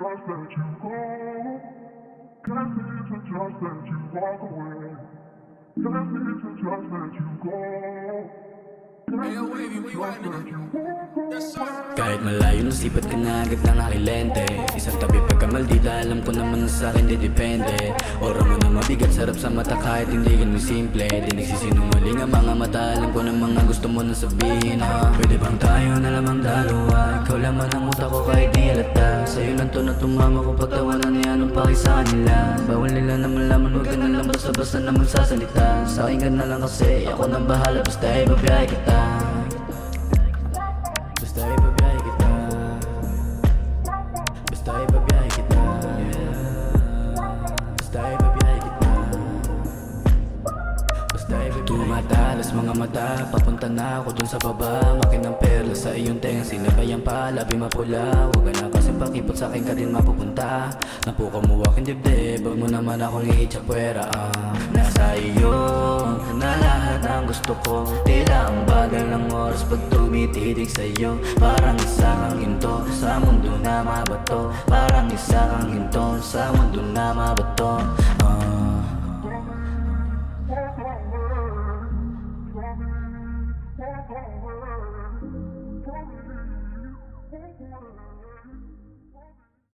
just let you go. Can't seem to just let you walk away. Can't seem to just let you go. Kahit malayo ng sipat ka na agad ng aking lente. Isang tabi pagkamaldita, alam ko naman na sa'kin di depende. Ora mo na mabigat, sarap sa mata kahit hindi ganun simple. Di nagsisinungaling ang mga mata, alam ko na mga gusto mo na sabihin. Pwede bang tayo na lamang dalawa? Ikaw laman ang utak ko kahit di halata. Sa'yo lang to na tumama ko pagtawanan niya anong paki sa kanila. Bawal nila na malaman, huwag ka na lang basta-basta na magsasalita. Sa'kin ka na lang kasi ako na bahala, basta ibabiyahe kita. Basta ibabiyahe kita. Basta ibabiyahe kita. Basta ibabiyahe kita. Basta ibabiyahe. Tumatalas mga mata, papunta na ako dun sa baba. Makin ng perla sa iyong tenga, sinabayan pa, labi mapula. Huwag ka na kasing pakipot sa'kin ka din mapupunta. Napukaw mo aking dibdib, huwag mo naman akong iitsapuera. Nasa iyo na lahat ng gusto ko. Tila ang bagal ng oras pag tumititig sa'yo. Parang isa kang ginto sa mundo na mabato. Parang isa kang ginto sa mundo na mabato.